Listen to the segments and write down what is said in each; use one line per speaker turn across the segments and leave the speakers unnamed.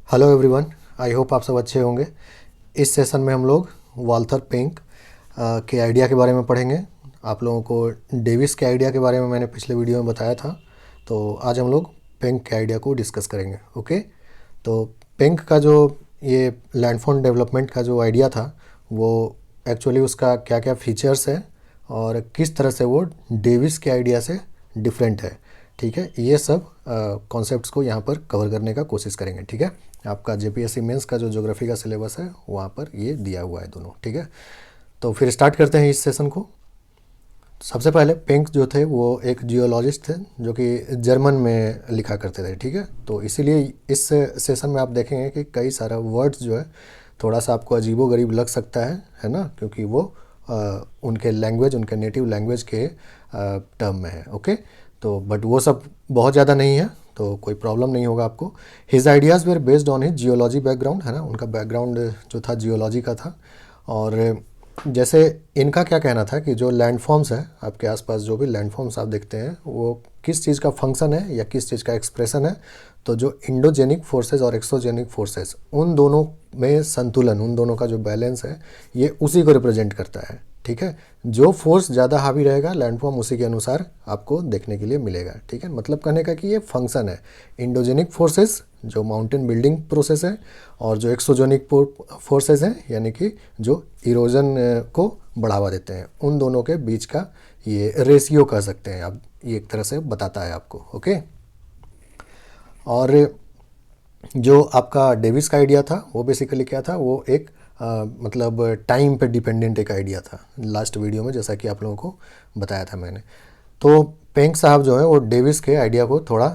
Hello everyone, I hope आप सब अच्छे होंगे। इस सेशन में हम लोग वाल्थर पेंक के आइडिया के बारे में पढ़ेंगे। आप लोगों को डेविस के आइडिया के बारे में मैंने पिछले वीडियो में बताया था, तो आज हम लोग पेंक के आइडिया को डिस्कस करेंगे। ओके, तो पेंक का जो ये लैंडफोन डेवलपमेंट का जो आइडिया था, वो एक्चुअली उसका क्या क्या फीचर्स है और किस तरह से वो डेविस के आइडिया से डिफरेंट है। ठीक है, ये सब कॉन्सेप्ट्स को यहाँ पर कवर करने का कोशिश करेंगे। ठीक है, आपका जेपीएससी मेंस का जो ज्योग्राफी का सिलेबस है वहाँ पर ये दिया हुआ है दोनों। ठीक है, तो फिर स्टार्ट करते हैं इस सेशन को। सबसे पहले पेंक जो थे वो एक जियोलॉजिस्ट थे जो कि जर्मन में लिखा करते थे। ठीक है, तो इसीलिए इस सेशन में आप देखेंगे कि कई सारा वर्ड्स जो है थोड़ा सा आपको अजीबोगरीब लग सकता है ना, क्योंकि वो उनके लैंग्वेज, उनके नेटिव लैंग्वेज के टर्म में है। ओके, तो बट वो सब बहुत ज़्यादा नहीं है, तो कोई प्रॉब्लम नहीं होगा आपको। His ideas were based on his geology background, है ना, उनका बैकग्राउंड जो था जियोलॉजी का था। और जैसे इनका क्या कहना था कि जो लैंडफॉर्म्स हैं आपके आसपास, जो भी लैंडफॉर्म्स आप देखते हैं, वो किस चीज़ का फंक्शन है या किस चीज़ का एक्सप्रेशन है। तो जो इंडोजेनिक फोर्सेस और एक्सोजेनिक फोर्सेस, उन दोनों में संतुलन, उन दोनों का जो बैलेंस है, ये उसी को रिप्रेजेंट करता है। ठीक है, जो फोर्स ज़्यादा हावी रहेगा लैंडफॉर्म उसी के अनुसार आपको देखने के लिए मिलेगा। ठीक है, मतलब कहने का कि ये फंक्शन है। इंडोजेनिक फोर्सेस जो माउंटेन बिल्डिंग प्रोसेस है, और जो एक्सोजेनिक फोर्सेस हैं यानी कि जो इरोजन को बढ़ावा देते हैं, उन दोनों के बीच का ये रेशियो कह सकते हैं आप, ये एक तरह से बताता है आपको। ओके, और जो आपका डेविस का आइडिया था वो बेसिकली क्या था, वो एक मतलब टाइम पे डिपेंडेंट एक आइडिया था। लास्ट वीडियो में जैसा कि आप लोगों को बताया था मैंने, तो पेंक साहब जो है वो डेविस के आइडिया को थोड़ा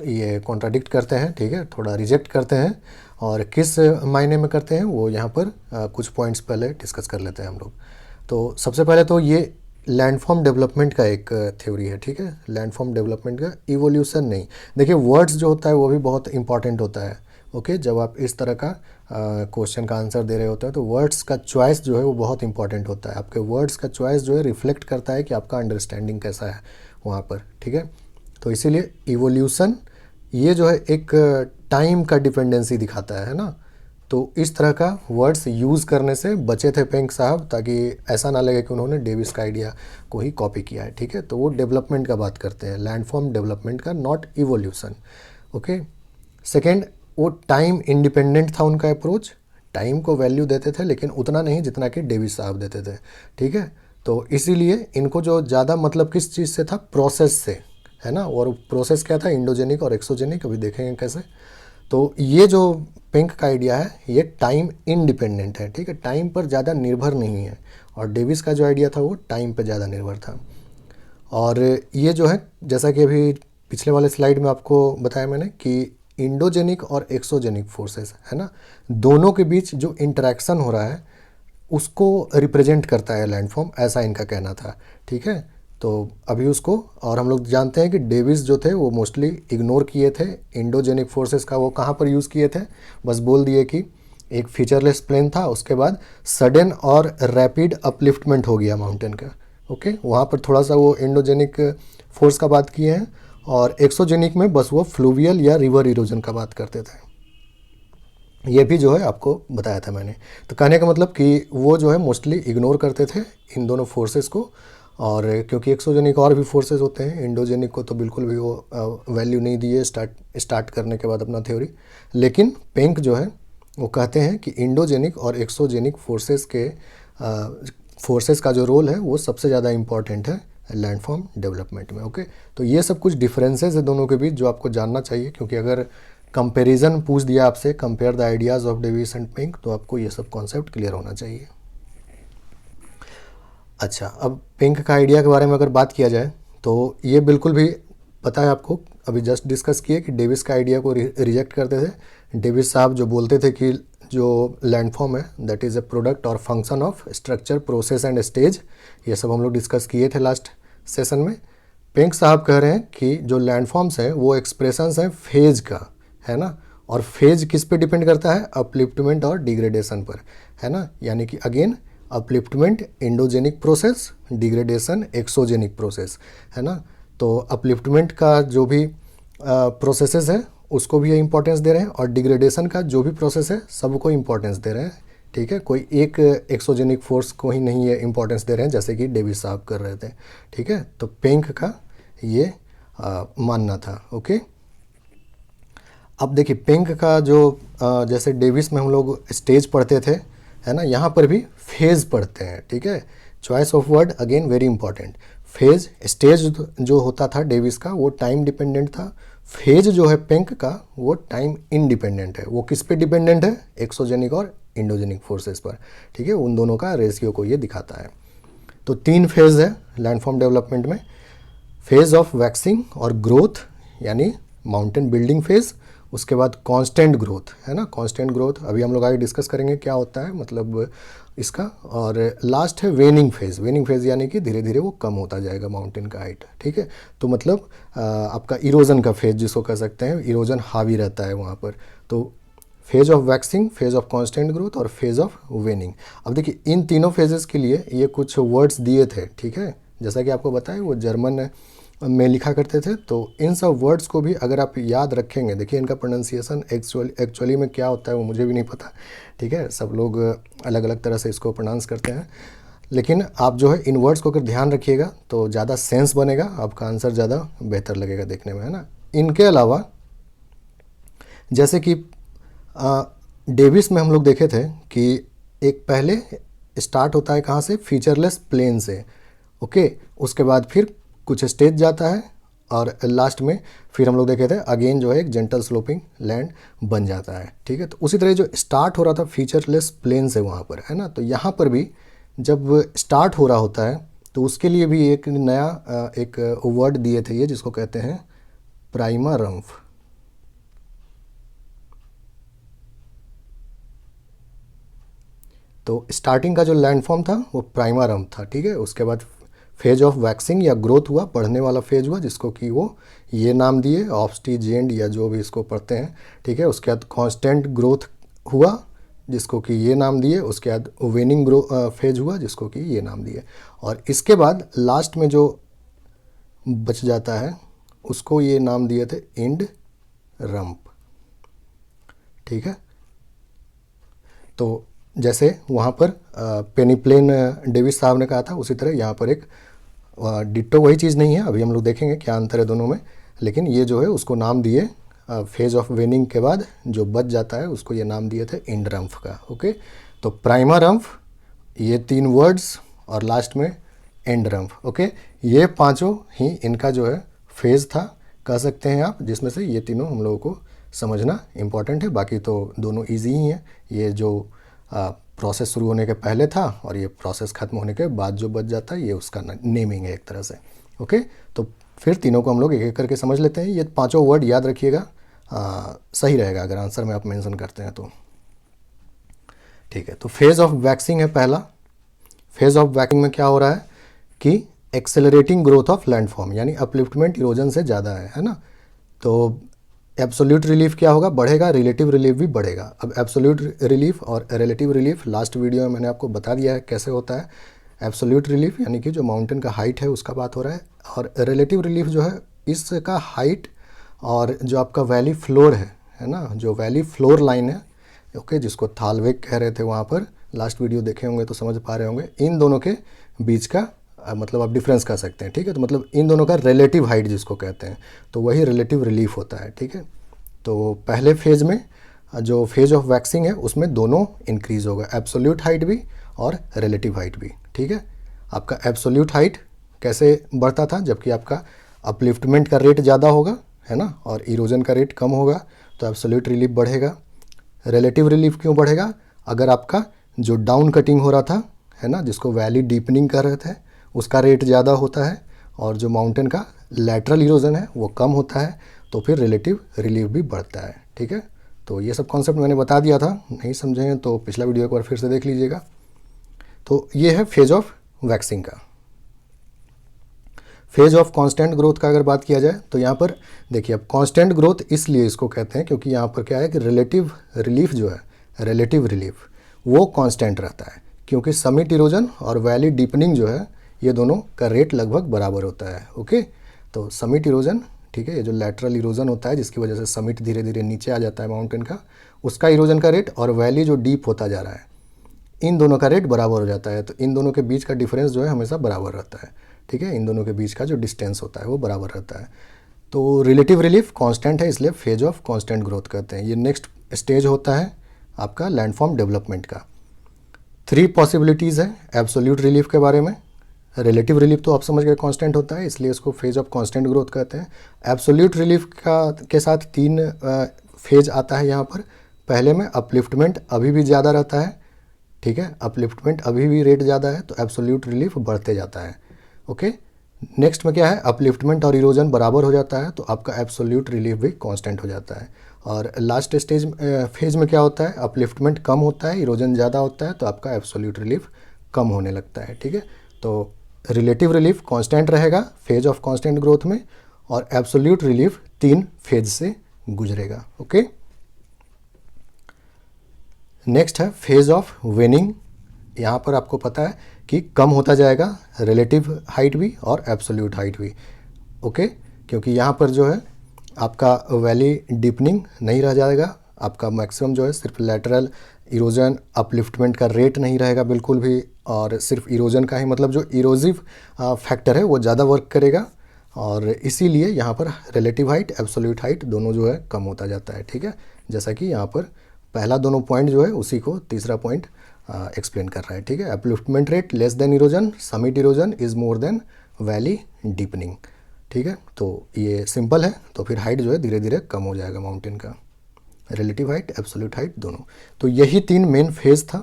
ये कॉन्ट्राडिक्ट करते हैं। ठीक है, थोड़ा रिजेक्ट करते हैं, और किस मायने में करते हैं वो यहाँ पर कुछ पॉइंट्स पहले डिस्कस कर लेते हैं हम लोग। तो सबसे पहले तो ये लैंडफॉर्म डेवलपमेंट का एक थ्योरी है। ठीक है, लैंडफॉर्म डेवलपमेंट का इवोल्यूशन नहीं। देखिए, वर्ड्स जो होता है वो भी बहुत इंपॉर्टेंट होता है। ओके, जब आप इस तरह का क्वेश्चन का आंसर दे रहे होते हैं तो वर्ड्स का चॉइस जो है वो बहुत इंपॉर्टेंट होता है। आपके वर्ड्स का चॉइस जो है रिफ्लेक्ट करता है कि आपका अंडरस्टैंडिंग कैसा है वहाँ पर। ठीक है, तो इसीलिए इवोल्यूशन ये जो है एक टाइम का डिपेंडेंसी दिखाता है ना। तो इस तरह का वर्ड्स यूज़ करने से बचे थे पेंक साहब, ताकि ऐसा ना लगे कि उन्होंने डेविस का आइडिया को ही कॉपी किया है। ठीक है, तो वो डेवलपमेंट का बात करते हैं, लैंडफॉर्म डेवलपमेंट का, नॉट इवोल्यूशन। ओके, सेकेंड, वो टाइम इंडिपेंडेंट था उनका अप्रोच। टाइम को वैल्यू देते थे लेकिन उतना नहीं जितना कि डेविस साहब देते थे। ठीक है, तो इसीलिए इनको जो ज़्यादा मतलब किस चीज़ से था, प्रोसेस से, है ना। और प्रोसेस क्या था, इंडोजेनिक और एक्सोजेनिक, अभी देखेंगे कैसे। तो ये जो पेंक का आइडिया है ये टाइम इंडिपेंडेंट है। ठीक है, टाइम पर ज़्यादा निर्भर नहीं है, और डेविस का जो आइडिया था वो टाइम पर ज़्यादा निर्भर था। और ये जो है, जैसा कि अभी पिछले वाले स्लाइड में आपको बताया मैंने कि इंडोजेनिक और एक्सोजेनिक फोर्सेस, है ना, दोनों के बीच जो इंटरेक्शन हो रहा है उसको रिप्रेजेंट करता है लैंडफॉर्म, ऐसा इनका कहना था। ठीक है, तो अभी उसको, और हम लोग जानते हैं कि डेविस जो थे वो मोस्टली इग्नोर किए थे इंडोजेनिक फोर्सेस का। वो कहाँ पर यूज़ किए थे, बस बोल दिए कि एक फीचरलेस प्लेन था, उसके बाद सडन और रैपिड अपलिफ्टमेंट हो गया माउंटेन का। ओके, वहाँ पर थोड़ा सा वो इंडोजेनिक फोर्स का बात किए हैं, और एक्सोजेनिक में बस वो फ्लूवियल या रिवर इरोजन का बात करते थे। ये भी जो है आपको बताया था मैंने। तो कहने का मतलब कि वो जो है मोस्टली इग्नोर करते थे इन दोनों फोर्सेस को, और क्योंकि एक्सोजेनिक और भी फोर्सेस होते हैं, इंडोजेनिक को तो बिल्कुल भी वो वैल्यू नहीं दिए स्टार्ट करने के बाद अपना थ्योरी। लेकिन पेंक जो है वो कहते हैं कि इंडोजेनिक और एक्सोजेनिक फोर्सेस का जो रोल है वो सबसे ज़्यादा इंपॉर्टेंट है लैंडफॉर्म डेवलपमेंट में। ओके, तो ये सब कुछ डिफरेंसेस है दोनों के बीच जो आपको जानना चाहिए, क्योंकि अगर कंपैरिजन पूछ दिया आपसे, compare the ideas of Davis and Penck, तो आपको ये सब कॉन्सेप्ट क्लियर होना चाहिए। अच्छा, अब पिंक का आइडिया के बारे में अगर बात किया जाए तो ये बिल्कुल भी पता है आपको, अभी जस्ट डिस्कस किए कि डेविस का आइडिया को रिजेक्ट करते थे। डेविस साहब जो बोलते थे कि जो लैंडफॉर्म है दैट इज़ ए प्रोडक्ट और function of structure, process and stage, ये सब हम लोग डिस्कस किए थे लास्ट सेशन में। पिंक साहब कह रहे हैं कि जो लैंडफॉर्म्स हैं वो एक्सप्रेशंस हैं फेज का, है ना। और फेज किस पे डिपेंड करता है, अपलिफ्टमेंट और डिग्रेडेशन पर, है ना। यानी कि again upliftment endogenic process, degradation exogenic process, है ना। तो अपलिफ्टमेंट का जो भी प्रोसेसेस है उसको भी ये इंपॉर्टेंस दे रहे हैं, और डिग्रेडेशन का जो भी प्रोसेस है सबको इंपॉर्टेंस दे रहे हैं, ठीक है। कोई एक एक्सोजेनिक फोर्स को ही नहीं ये इंपॉर्टेंस दे रहे हैं जैसे कि डेविस साहब कर रहे थे, ठीक है। तो पेंक का ये मानना था, ओके। अब देखिए पेंक का जो जैसे डेविस में हम लोग स्टेज पढ़ते थे, है ना, यहाँ पर भी फेज़ पढ़ते हैं, ठीक है। Choice of word again very important. Phase, stage जो होता था डेविस का वो टाइम डिपेंडेंट था, फेज जो है पेंक का वो टाइम इंडिपेंडेंट है। वो किस पे डिपेंडेंट है? एक्सोजेनिक और इंडोजेनिक फोर्सेस पर, ठीक है। उन दोनों का रेशियो को ये दिखाता है। तो 3 फेज़ है लैंडफॉर्म डेवलपमेंट में, फेज़ ऑफ वैक्सिंग और ग्रोथ यानी माउंटेन बिल्डिंग फेज़, उसके बाद कांस्टेंट ग्रोथ, है ना, कांस्टेंट ग्रोथ अभी हम लोग आगे डिस्कस करेंगे क्या होता है मतलब इसका, और लास्ट है वेनिंग फेज़। वेनिंग फेज़ यानी कि धीरे धीरे वो कम होता जाएगा माउंटेन का हाइट, ठीक है। तो मतलब आपका इरोजन का फेज़ जिसको कह सकते हैं, इरोजन हावी रहता है वहाँ पर। तो phase of waxing, phase of constant growth और फेज़ ऑफ वेनिंग। अब देखिए इन तीनों फेजेस के लिए ये कुछ वर्ड्स दिए थे, ठीक है। जैसा कि आपको बताया वो जर्मन में लिखा करते थे, तो इन सब वर्ड्स को भी अगर आप याद रखेंगे, देखिए इनका प्रोनाउंसिएशन एक्चुअली में क्या होता है वो मुझे भी नहीं पता, ठीक है। सब लोग अलग अलग तरह से इसको प्रोनाउंस करते हैं, लेकिन आप जो है इन वर्ड्स को अगर ध्यान रखिएगा तो ज़्यादा सेंस बनेगा, आपका आंसर ज़्यादा बेहतर लगेगा देखने में, है ना। इनके अलावा जैसे कि डेविस में हम लोग देखे थे कि एक पहले स्टार्ट होता है कहाँ से? फीचरलेस प्लेन से, ओके। उसके बाद फिर कुछ स्टेज जाता है और लास्ट में फिर हम लोग देखे थे अगेन जो है एक जेंटल स्लोपिंग लैंड बन जाता है, ठीक है। तो उसी तरह जो स्टार्ट हो रहा था फीचरलेस प्लेन से वहाँ पर, है ना, तो यहाँ पर भी जब स्टार्ट हो रहा होता है तो उसके लिए भी एक नया एक वर्ड दिए थे ये, जिसको कहते हैं प्राइमा रम्फ। तो स्टार्टिंग का जो लैंडफॉर्म था वो प्राइमा रम्फ था, ठीक है। उसके बाद फेज ऑफ वैक्सिंग या ग्रोथ हुआ, बढ़ने वाला फेज हुआ, जिसको कि वो ये नाम दिए ऑब्स्टीजेंट या जो भी इसको पढ़ते हैं, ठीक है। उसके बाद कांस्टेंट ग्रोथ हुआ जिसको कि ये नाम दिए, उसके बाद वेनिंग फेज हुआ जिसको कि ये नाम दिए, और इसके बाद लास्ट में जो बच जाता है उसको ये नाम दिए थे एंड रम्प, ठीक है। तो जैसे वहाँ पर पेनीप्लेन डेविस साहब ने कहा था, उसी तरह यहाँ पर एक डिट्टो वही चीज़ नहीं है, अभी हम लोग देखेंगे क्या अंतर है दोनों में, लेकिन ये जो है उसको नाम दिए फेज ऑफ वेनिंग के बाद जो बच जाता है उसको ये नाम दिए थे एंड रम्फ का, ओके। तो प्राइमा रम्फ, ये 3 वर्ड्स, और लास्ट में एंड रम्फ, ओके। ये पांचों ही इनका जो है फेज़ था, कह सकते हैं आप, जिसमें से ये तीनों हम लोगों को समझना इम्पॉर्टेंट है। बाकी तो दोनों ईजी ही हैं, ये जो प्रोसेस शुरू होने के पहले था और ये प्रोसेस ख़त्म होने के बाद जो बच जाता है ये उसका नेमिंग है एक तरह से, ओके। तो फिर तीनों को हम लोग एक एक करके समझ लेते हैं। ये पांचों वर्ड याद रखिएगा, सही रहेगा अगर आंसर में आप मेंशन करते हैं तो, ठीक है। तो फेज़ ऑफ वैक्सिंग है पहला। फेज़ ऑफ वैक्सिंग में क्या हो रहा है कि एक्सेलरेटिंग ग्रोथ ऑफ लैंडफॉर्म, यानी अपलिफ्टमेंट इरोजन से ज़्यादा है ना। तो एब्सोल्यूट रिलीफ क्या होगा? बढ़ेगा, रिलेटिव रिलीफ भी बढ़ेगा। अब एब्सोल्यूट रिलीफ और रिलेटिव रिलीफ लास्ट वीडियो में मैंने आपको बता दिया है कैसे होता है। एब्सोल्यूट रिलीफ यानी कि जो माउंटेन का हाइट है उसका बात हो रहा है, और रिलेटिव रिलीफ जो है इसका हाइट और जो आपका वैली फ्लोर है ना, जो वैली फ्लोर लाइन है, ओके, जिसको थालवेक कह रहे थे वहाँ पर, लास्ट वीडियो देखे होंगे तो समझ पा रहे होंगे। इन दोनों के बीच का मतलब आप डिफरेंस कर सकते हैं, ठीक है। तो मतलब इन दोनों का रिलेटिव हाइट जिसको कहते हैं, तो वही रिलेटिव रिलीफ होता है, ठीक है। तो पहले फेज़ में जो फेज ऑफ वैक्सिंग है उसमें दोनों इंक्रीज़ होगा, एब्सोल्यूट हाइट भी और रिलेटिव हाइट भी, ठीक है। आपका एब्सोल्यूट हाइट कैसे बढ़ता था? जबकि आपका अपलिफ्टमेंट का रेट ज़्यादा होगा, है ना, और इरोजन का रेट कम होगा, तो एब्सोल्यूट रिलीफ बढ़ेगा। रिलेटिव रिलीफ क्यों बढ़ेगा? अगर आपका जो डाउन कटिंग हो रहा था, है ना, जिसको वैली डीपनिंग कर रहे थे, उसका रेट ज़्यादा होता है, और जो माउंटेन का लैटरल इरोजन है वो कम होता है, तो फिर रिलेटिव रिलीफ भी बढ़ता है, ठीक है। तो ये सब कॉन्सेप्ट मैंने बता दिया था, नहीं समझे हैं तो पिछला वीडियो एक बार फिर से देख लीजिएगा। तो ये है फेज ऑफ वैक्सिंग का। फेज ऑफ कांस्टेंट ग्रोथ का अगर बात किया जाए तो यहाँ पर देखिए, अब कांस्टेंट ग्रोथ इसलिए इसको कहते हैं क्योंकि यहाँ पर क्या है कि रिलेटिव रिलीफ जो है, रिलेटिव रिलीफ वो कांस्टेंट रहता है, क्योंकि समिट इरोजन और वैली डीपनिंग जो है ये दोनों का रेट लगभग बराबर होता है, ओके। तो समिट इरोजन, ठीक है। ये जो लैटरल इरोजन होता है जिसकी वजह से समिट धीरे धीरे नीचे आ जाता है माउंटेन का, उसका इरोजन का रेट, और वैली जो डीप होता जा रहा है, इन दोनों का रेट बराबर हो जाता है। तो इन दोनों के बीच का डिफरेंस जो है हमेशा बराबर रहता है, ठीक है। इन दोनों के बीच का जो डिस्टेंस होता है वो बराबर रहता है। तो रिलेटिव रिलीफ कांस्टेंट है, इसलिए फेज ऑफ कांस्टेंट ग्रोथ कहते हैं। ये नेक्स्ट स्टेज होता है आपका लैंडफॉर्म डेवलपमेंट का। 3 पॉसिबिलिटीज़ है एब्सोल्यूट रिलीफ के बारे में। रिलेटिव रिलीफ तो आप समझ गए कांस्टेंट होता है, इसलिए इसको फेज ऑफ कांस्टेंट ग्रोथ कहते हैं। एब्सोल्यूट रिलीफ का के साथ 3 फेज आता है यहाँ पर। पहले में अपलिफ्टमेंट अभी भी ज़्यादा रहता है, ठीक है, अपलिफ्टमेंट अभी भी रेट ज़्यादा है, तो एब्सोल्यूट रिलीफ बढ़ते जाता है, ओके। नेक्स्ट में क्या है, अपलिफ्टमेंट और इरोजन बराबर हो जाता है, तो आपका एब्सोल्यूट रिलीफ भी कांस्टेंट हो जाता है। और लास्ट स्टेज फेज में क्या होता है, अपलिफ्टमेंट कम होता है, इरोजन ज़्यादा होता है, तो आपका एब्सोल्यूट रिलीफ कम होने लगता है, ठीक है। तो रिलेटिव रिलीफ कांस्टेंट रहेगा फेज ऑफ कांस्टेंट ग्रोथ में, और एब्सोल्यूट रिलीफ 3 फेज से गुजरेगा, ओके। नेक्स्ट है फेज ऑफ वेनिंग। यहाँ पर आपको पता है कि कम होता जाएगा रिलेटिव हाइट भी और एब्सोल्यूट हाइट भी, ओके। क्योंकि यहाँ पर जो है आपका वैली डीपनिंग नहीं रह जाएगा, आपका मैक्सिमम जो है सिर्फ लैटरल इरोजन, अपलिफ्टमेंट का रेट नहीं रहेगा बिल्कुल भी, और सिर्फ इरोजन का ही, मतलब जो इरोजिव फैक्टर है वो ज़्यादा वर्क करेगा, और इसीलिए यहाँ पर रिलेटिव हाइट, एब्सोल्यूट हाइट दोनों जो है कम होता जाता है, ठीक है। जैसा कि यहाँ पर पहला दोनों पॉइंट जो है उसी को तीसरा पॉइंट एक्सप्लेन कर रहा है, ठीक है। Upliftment rate less than erosion, summit erosion is more than valley deepening, ठीक है। तो ये सिंपल है। तो फिर हाइट जो है धीरे धीरे कम हो जाएगा माउंटेन का, रिलेटिव हाइट, एब्सोल्यूट हाइट दोनों। तो यही 3 मेन फेज था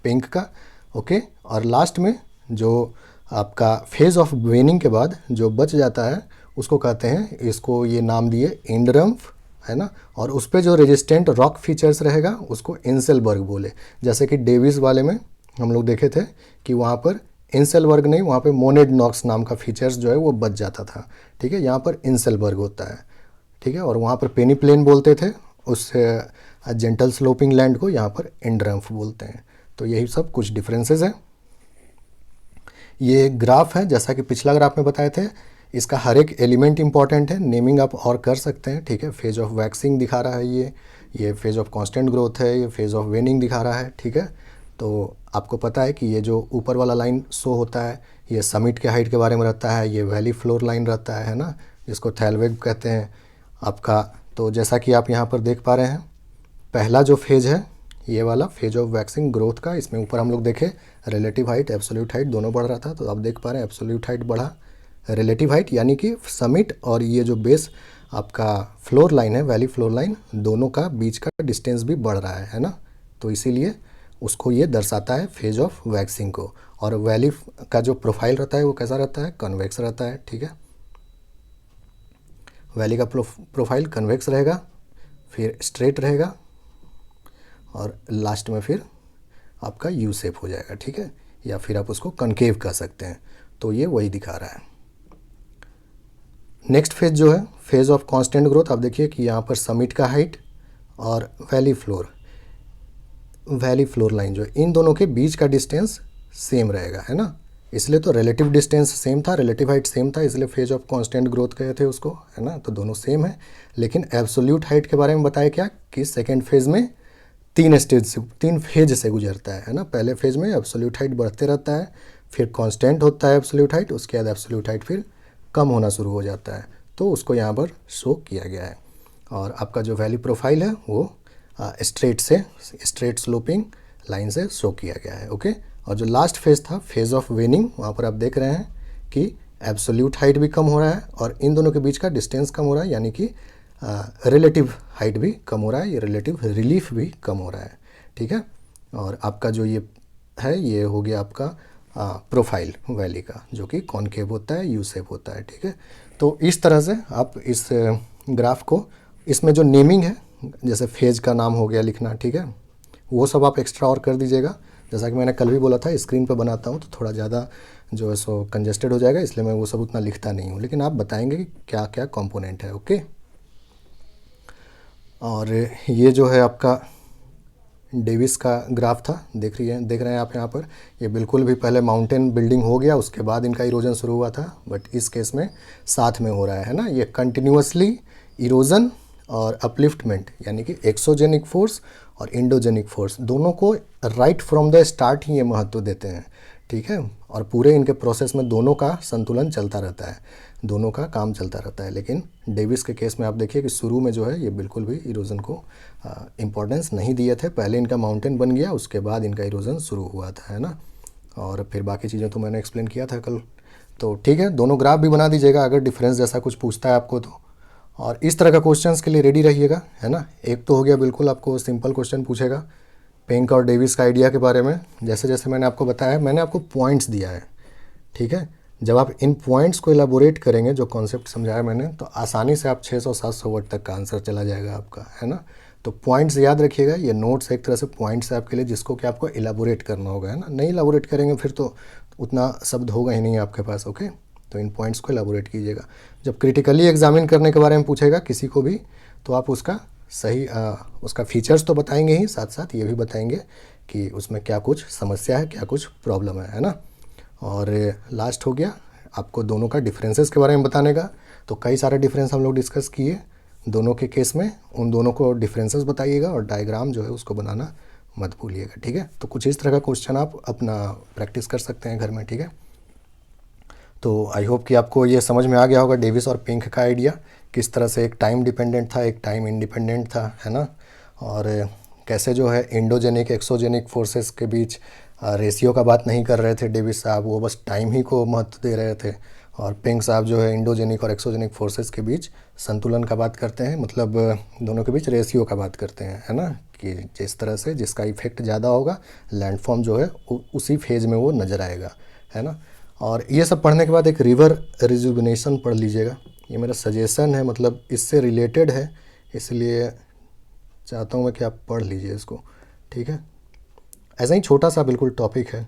पेंक का, ओके। और लास्ट में जो आपका फेज ऑफ वेनिंग के बाद जो बच जाता है उसको कहते हैं, इसको ये नाम दिए एंडरम्फ, है ना। और उस पर जो रेजिस्टेंट रॉक फीचर्स रहेगा उसको इंसेलबर्ग बोले। जैसे कि डेविस वाले में हम लोग देखे थे कि वहाँ पर इंसेलबर्ग नहीं, वहाँ पे मोनेड नॉक्स नाम का फीचर्स जो है वो बच जाता था, ठीक है। यहाँ पर इंसेलबर्ग होता है, ठीक है। और वहाँ पर पेनी प्लेन बोलते थे उस जेंटल स्लोपिंग लैंड को, यहाँ पर एंडरम्फ बोलते हैं। तो यही सब कुछ डिफरेंसेस हैं। ये ग्राफ है जैसा कि पिछला ग्राफ में बताए थे, इसका हर एक एलिमेंट इंपॉर्टेंट है, नेमिंग आप और कर सकते हैं, ठीक है। फेज ऑफ वैक्सिंग दिखा रहा है ये फेज ऑफ कांस्टेंट ग्रोथ है, ये फेज ऑफ वेनिंग दिखा रहा है, ठीक है। तो आपको पता है कि ये जो ऊपर वाला लाइन शो होता है ये समिट के हाइट के बारे में रहता है, ये वैली फ्लोर लाइन रहता है ना, जिसको थैलवेग कहते हैं आपका। तो जैसा कि आप यहाँ पर देख पा रहे हैं, पहला जो फेज है ये वाला फेज ऑफ वैक्सिंग ग्रोथ का, इसमें ऊपर हम लोग देखे रिलेटिव हाइट, एब्सोल्यूट हाइट दोनों बढ़ रहा था। तो आप देख पा रहे हैं एब्सोल्यूट हाइट बढ़ा, रिलेटिव हाइट यानी कि समिट और ये जो बेस आपका फ्लोर लाइन है, वैली फ्लोर लाइन, दोनों का बीच का डिस्टेंस भी बढ़ रहा है ना। तो इसीलिए उसको ये दर्शाता है फेज ऑफ वैक्सिंग को। और वैली का जो प्रोफाइल रहता है वो कैसा रहता है, कन्वेक्स रहता है, ठीक है। वैली का प्रोफाइल कन्वेक्स रहेगा, फिर स्ट्रेट रहेगा, और लास्ट में फिर आपका यू शेप हो जाएगा, ठीक है। या फिर आप उसको कनकेव कह सकते हैं। तो ये वही दिखा रहा है। नेक्स्ट फेज जो है फेज ऑफ कांस्टेंट ग्रोथ, आप देखिए कि यहाँ पर समिट का हाइट और वैली फ्लोर लाइन जो है, इन दोनों के बीच का डिस्टेंस सेम रहेगा, है ना। इसलिए तो रिलेटिव डिस्टेंस सेम था, रिलेटिव हाइट सेम था, इसलिए फेज ऑफ कांस्टेंट ग्रोथ कहे थे उसको, है ना। तो दोनों सेम है। लेकिन एब्सोल्यूट हाइट के बारे में बताया क्या कि सेकेंड फेज में 3 फेज से गुजरता है ना। पहले फेज में एब्सोल्यूट हाइट बढ़ते रहता है, फिर कांस्टेंट होता है एब्सोल्यूट हाइट, उसके बाद एब्सोल्यूट हाइट फिर कम होना शुरू हो जाता है। तो उसको यहाँ पर शो किया गया है। और आपका जो वैली प्रोफाइल है वो स्ट्रेट स्लोपिंग लाइन से शो किया गया है, ओके। और जो लास्ट फेज था फेज ऑफ वेनिंग, वहाँ पर आप देख रहे हैं कि एब्सोल्यूट हाइट भी कम हो रहा है और इन दोनों के बीच का डिस्टेंस कम हो रहा है, यानी कि रिलेटिव हाइट भी कम हो रहा है, ये रिलेटिव रिलीफ भी कम हो रहा है, ठीक है। और आपका जो ये है ये हो गया आपका प्रोफाइल वैली का, जो कि कॉनकेव होता है, यू शेप होता है, ठीक है। तो इस तरह से आप इस ग्राफ को, इसमें जो नेमिंग है जैसे फेज का नाम हो गया लिखना, ठीक है, वो सब आप एक्स्ट्रा और कर दीजिएगा। जैसा कि मैंने कल भी बोला था, स्क्रीन पे बनाता हूँ तो थोड़ा ज़्यादा जो है सो कंजेस्टेड हो जाएगा, इसलिए मैं वो सब उतना लिखता नहीं हूँ, लेकिन आप बताएंगे कि क्या क्या कंपोनेंट है, ओके। और ये जो है आपका डेविस का ग्राफ था, देख रहे हैं आप यहाँ पर। ये बिल्कुल भी पहले माउंटेन बिल्डिंग हो गया, उसके बाद इनका इरोजन शुरू हुआ था, बट इस केस में साथ में हो रहा है ना। ये कंटिन्यूअसली इरोजन और अपलिफ्टमेंट, यानी कि एक्सोजेनिक फोर्स और इंडोजेनिक फोर्स दोनों को राइट फ्रॉम द स्टार्ट ही ये महत्व देते हैं, ठीक है। और पूरे इनके प्रोसेस में दोनों का संतुलन चलता रहता है, दोनों का काम चलता रहता है। लेकिन डेविस के केस में आप देखिए कि शुरू में जो है ये बिल्कुल भी इरोजन को इम्पोर्टेंस नहीं दिए थे। पहले इनका माउंटेन बन गया, उसके बाद इनका इरोजन शुरू हुआ था, है ना। और फिर बाकी चीज़ें तो मैंने एक्सप्लेन किया था कल। तो ठीक है, दोनों ग्राफ भी बना दीजिएगा अगर डिफरेंस जैसा कुछ पूछता है आपको तो। और इस तरह का क्वेश्चंस के लिए रेडी रहिएगा, है ना। एक तो हो गया बिल्कुल आपको सिंपल क्वेश्चन पूछेगा पेंक और डेविस का आइडिया के बारे में। जैसे जैसे मैंने आपको बताया, मैंने आपको पॉइंट्स दिया है, ठीक है। जब आप इन पॉइंट्स को एलाबोरेट करेंगे, जो कॉन्सेप्ट समझाया मैंने, तो आसानी से आप 600-700 वर्ड तक का आंसर चला जाएगा आपका, है ना। तो पॉइंट्स याद रखिएगा, ये नोट्स एक तरह से पॉइंट्स है आपके लिए, जिसको कि आपको एलाबोरेट करना होगा, है ना। नहीं एलाबोरेट करेंगे फिर तो उतना शब्द होगा ही नहीं आपके पास, ओके। तो इन पॉइंट्स को एलाबोरेट कीजिएगा। जब क्रिटिकली एग्जामिन करने के बारे में पूछेगा किसी को भी, तो आप उसका सही उसका फीचर्स तो बताएंगे ही, साथ साथ ये भी बताएंगे कि उसमें क्या कुछ समस्या है, क्या कुछ प्रॉब्लम है ना। और लास्ट हो गया आपको दोनों का डिफरेंसेस के बारे में बताने का। तो कई सारे डिफरेंस हम लोग डिस्कस किए दोनों के केस में, उन दोनों को डिफरेंसेस बताइएगा और डायग्राम जो है उसको बनाना मत भूलिएगा, ठीक है। तो कुछ इस तरह का क्वेश्चन आप अपना प्रैक्टिस कर सकते हैं घर में, ठीक है। तो आई होप कि आपको ये समझ में आ गया होगा डेविस और पेंक का आइडिया, किस तरह से एक टाइम डिपेंडेंट था, एक टाइम इंडिपेंडेंट था, है ना। और कैसे जो है इंडोजेनिक एक्सोजेनिक फोर्सेस के बीच रेशियो का बात नहीं कर रहे थे डेविस साहब, वो बस टाइम ही को महत्व दे रहे थे। और पेंक साहब जो है इंडोजेनिक और एक्सोजेनिक फोर्सेस के बीच संतुलन का बात करते हैं, मतलब दोनों के बीच रेशियो का बात करते हैं, है ना। कि जिस तरह से जिसका इफेक्ट ज़्यादा होगा, लैंडफॉर्म जो है उसी फेज में वो नज़र आएगा, है ना। और ये सब पढ़ने के बाद एक रिवर रिजुविनेशन पढ़ लीजिएगा, ये मेरा सजेशन है, मतलब इससे रिलेटेड है, इसलिए चाहता हूँ मैं कि आप पढ़ लीजिए इसको, ठीक है। ऐसा ही छोटा सा बिल्कुल टॉपिक है,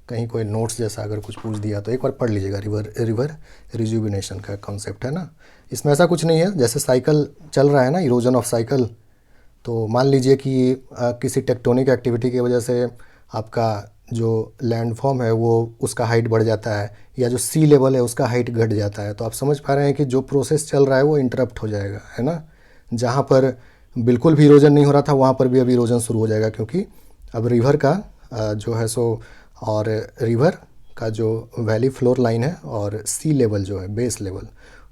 कहीं कोई नोट्स जैसा अगर कुछ पूछ दिया तो एक बार पढ़ लीजिएगा। रिवर रिजुविनेशन का कॉन्सेप्ट है ना। इसमें ऐसा कुछ नहीं है, जैसे साइकिल चल रहा है ना, इरोजन ऑफ साइकिल। तो मान लीजिए कि किसी टेक्टोनिक एक्टिविटी की वजह से आपका जो लैंडफॉर्म है वो उसका हाइट बढ़ जाता है, या जो सी लेवल है उसका हाइट घट जाता है, तो आप समझ पा रहे हैं कि जो प्रोसेस चल रहा है वो इंटरप्ट हो जाएगा, है ना। जहाँ पर बिल्कुल भी इरोजन नहीं हो रहा था वहाँ पर भी अब इरोजन शुरू हो जाएगा, क्योंकि अब रिवर का जो है सो, और रिवर का जो वैली फ्लोर लाइन है और सी लेवल जो है बेस लेवल,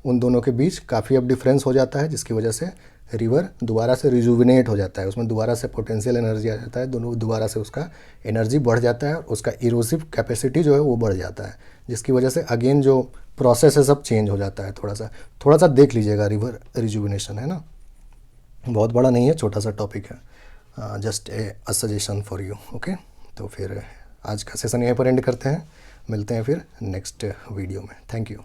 उन दोनों के बीच काफ़ी अब डिफरेंस हो जाता है, जिसकी वजह से रिवर दोबारा से रिजुविनेट हो जाता है, उसमें दोबारा से पोटेंशियल एनर्जी आ जाता है, दोनों दोबारा से उसका एनर्जी बढ़ जाता है और उसका इरोसिव कैपेसिटी जो है वो बढ़ जाता है, जिसकी वजह से अगेन जो प्रोसेस है सब चेंज हो जाता है। थोड़ा सा देख लीजिएगा रिवर रिजुविनेशन, है ना। बहुत बड़ा नहीं है, छोटा सा टॉपिक है, just a suggestion for you, okay. तो फिर आज का सेशन यहीं पर एंड करते हैं, मिलते हैं फिर नेक्स्ट वीडियो में। Thank you.